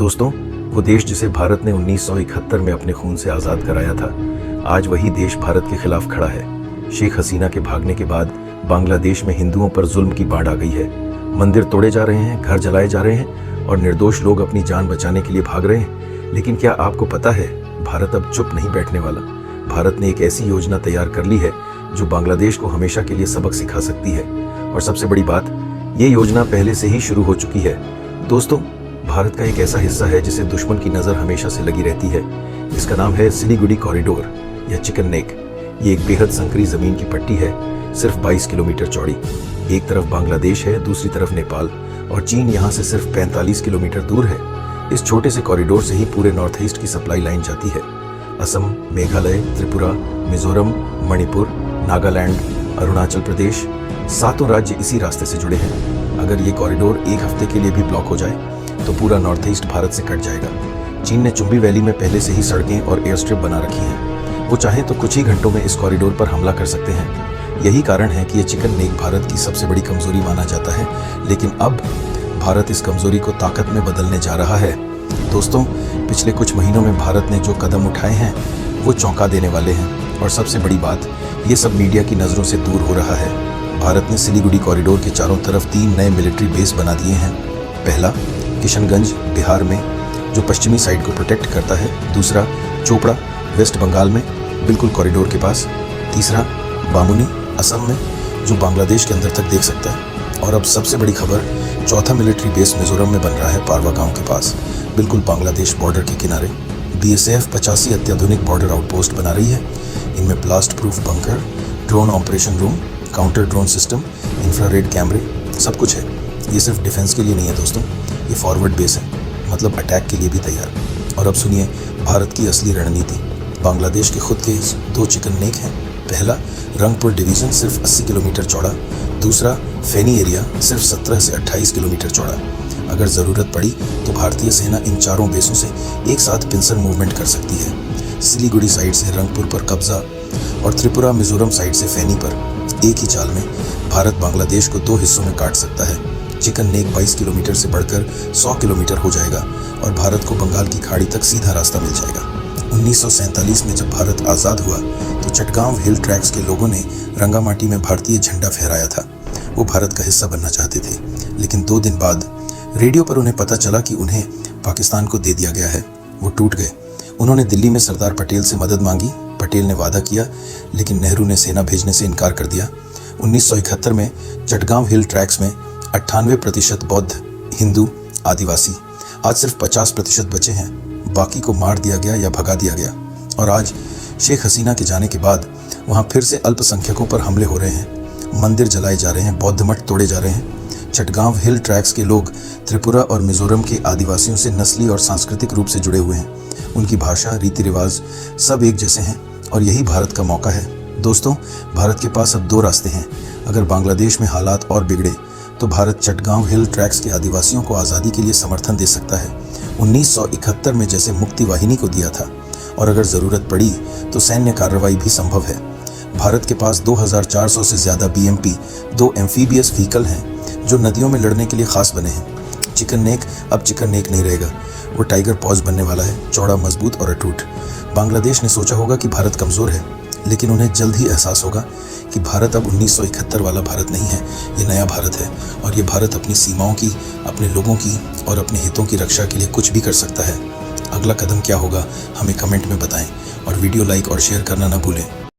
दोस्तों, वो देश जिसे भारत ने 1971 में अपने खून से आज़ाद कराया था, आज वही देश भारत के खिलाफ खड़ा है। शेख हसीना के भागने के बाद बांग्लादेश में हिंदुओं पर जुल्म की बाढ़ आ गई है। मंदिर तोड़े जा रहे हैं, घर जलाए जा रहे हैं और निर्दोष लोग अपनी जान बचाने के लिए भाग रहे हैं। लेकिन क्या आपको पता है, भारत अब चुप नहीं बैठने वाला। भारत ने एक ऐसी योजना तैयार कर ली है जो बांग्लादेश को हमेशा के लिए सबक सिखा सकती है। और सबसे बड़ी बात, ये योजना पहले से ही शुरू हो चुकी है। दोस्तों, भारत का एक ऐसा हिस्सा है जिसे दुश्मन की नज़र हमेशा से लगी रहती है। इसका नाम है सिलीगुड़ी कॉरिडोर या चिकन नेक। ये एक बेहद संकरी ज़मीन की पट्टी है, सिर्फ 22 किलोमीटर चौड़ी। एक तरफ बांग्लादेश है, दूसरी तरफ नेपाल, और चीन यहाँ से सिर्फ 45 किलोमीटर दूर है। इस छोटे से कॉरिडोर से ही पूरे नॉर्थ ईस्ट की सप्लाई लाइन जाती है। असम, मेघालय, त्रिपुरा, मिजोरम, मणिपुर, नागालैंड, अरुणाचल प्रदेश, 7 राज्य इसी रास्ते से जुड़े हैं। अगर ये कॉरिडोर एक हफ्ते के लिए भी ब्लॉक हो जाए तो पूरा नॉर्थ ईस्ट भारत से कट जाएगा। चीन ने चुम्बी वैली में पहले से ही सड़कें और एयर स्ट्रिप बना रखी हैं। वो चाहे तो कुछ ही घंटों में इस कॉरिडोर पर हमला कर सकते हैं। यही कारण है कि ये चिकन नेक भारत की सबसे बड़ी कमजोरी माना जाता है। लेकिन अब भारत इस कमजोरी को ताकत में बदलने जा रहा है। दोस्तों, पिछले कुछ महीनों में भारत ने जो कदम उठाए हैं वो चौंका देने वाले हैं। और सबसे बड़ी बात, ये सब मीडिया की नज़रों से दूर हो रहा है। भारत ने सिलीगुड़ी कॉरिडोर के चारों तरफ 3 नए मिलिट्री बेस बना दिए हैं। पहला किशनगंज, बिहार में, जो पश्चिमी साइड को प्रोटेक्ट करता है। दूसरा चोपड़ा, वेस्ट बंगाल में, बिल्कुल कॉरिडोर के पास। तीसरा बामुनी, असम में, जो बांग्लादेश के अंदर तक देख सकता है। और अब सबसे बड़ी खबर, चौथा मिलिट्री बेस मिजोरम में बन रहा है, पारवा गांव के पास, बिल्कुल बांग्लादेश बॉर्डर के किनारे। BSF 85 अत्याधुनिक बॉर्डर आउटपोस्ट बना रही है। इनमें blast proof bunker, drone operation room, counter drone system, infrared कैमरे, सब कुछ है। ये सिर्फ डिफेंस के लिए नहीं है दोस्तों, ये फॉरवर्ड बेस है, मतलब अटैक के लिए भी तैयार। और अब सुनिए भारत की असली रणनीति। बांग्लादेश के खुद के 2 चिकन नेक हैं। पहला रंगपुर डिवीज़न, सिर्फ 80 किलोमीटर चौड़ा। दूसरा फेनी एरिया, सिर्फ 17 से 28 किलोमीटर चौड़ा। अगर ज़रूरत पड़ी तो भारतीय सेना इन चारों बेसों से एक साथ पिंसर मूवमेंट कर सकती है। सिलीगुड़ी साइड से रंगपुर पर कब्जा और त्रिपुरा मिजोरम साइड से फेनी पर। एक ही चाल में भारत बांग्लादेश को 2 हिस्सों में काट सकता है। चिकन नेक 22 किलोमीटर से बढ़कर 100 किलोमीटर हो जाएगा और भारत को बंगाल की खाड़ी तक सीधा रास्ता मिल जाएगा। 1947 में जब भारत आज़ाद हुआ तो चटगांव हिल ट्रैक्स के लोगों ने रंगामाटी में भारतीय झंडा फहराया था। वो भारत का हिस्सा बनना चाहते थे, लेकिन 2 दिन बाद रेडियो पर उन्हें पता चला कि उन्हें पाकिस्तान को दे दिया गया है। वो टूट गए। उन्होंने दिल्ली में सरदार पटेल से मदद मांगी। पटेल ने वादा किया, लेकिन नेहरू ने सेना भेजने से इनकार कर दिया। 1971 में चटगांव हिल ट्रैक्स में 98% बौद्ध, हिंदू, आदिवासी, आज सिर्फ 50% बचे हैं। बाकी को मार दिया गया या भगा दिया गया। और आज शेख हसीना के जाने के बाद वहाँ फिर से अल्पसंख्यकों पर हमले हो रहे हैं, मंदिर जलाए जा रहे हैं, बौद्ध मठ तोड़े जा रहे हैं। चटगांव हिल ट्रैक्स के लोग त्रिपुरा और मिजोरम के आदिवासियों से नस्ली और सांस्कृतिक रूप से जुड़े हुए हैं। उनकी भाषा, रीति रिवाज सब एक जैसे हैं और यही भारत का मौका है। दोस्तों, भारत के पास अब 2 रास्ते हैं। अगर बांग्लादेश में हालात और बिगड़े तो भारत चटगांव हिल ट्रैक्स के आदिवासियों को आज़ादी के लिए समर्थन दे सकता है, 1971 में जैसे मुक्ति वाहिनी को दिया था। और अगर ज़रूरत पड़ी तो सैन्य कार्रवाई भी संभव है। भारत के पास 2400 से ज़्यादा BMP, 2 एम्फीबियस व्हीकल हैं जो नदियों में लड़ने के लिए खास बने हैं। चिकन नेक अब चिकन नेक नहीं रहेगा, वो टाइगर पॉज बनने वाला है, चौड़ा, मजबूत और अटूट। बांग्लादेश ने सोचा होगा कि भारत कमज़ोर है, लेकिन उन्हें जल्द ही एहसास होगा कि भारत अब 1971 वाला भारत नहीं है, ये नया भारत है। और ये भारत अपनी सीमाओं की, अपने लोगों की और अपने हितों की रक्षा के लिए कुछ भी कर सकता है। अगला कदम क्या होगा, हमें कमेंट में बताएं और वीडियो लाइक और शेयर करना ना भूलें।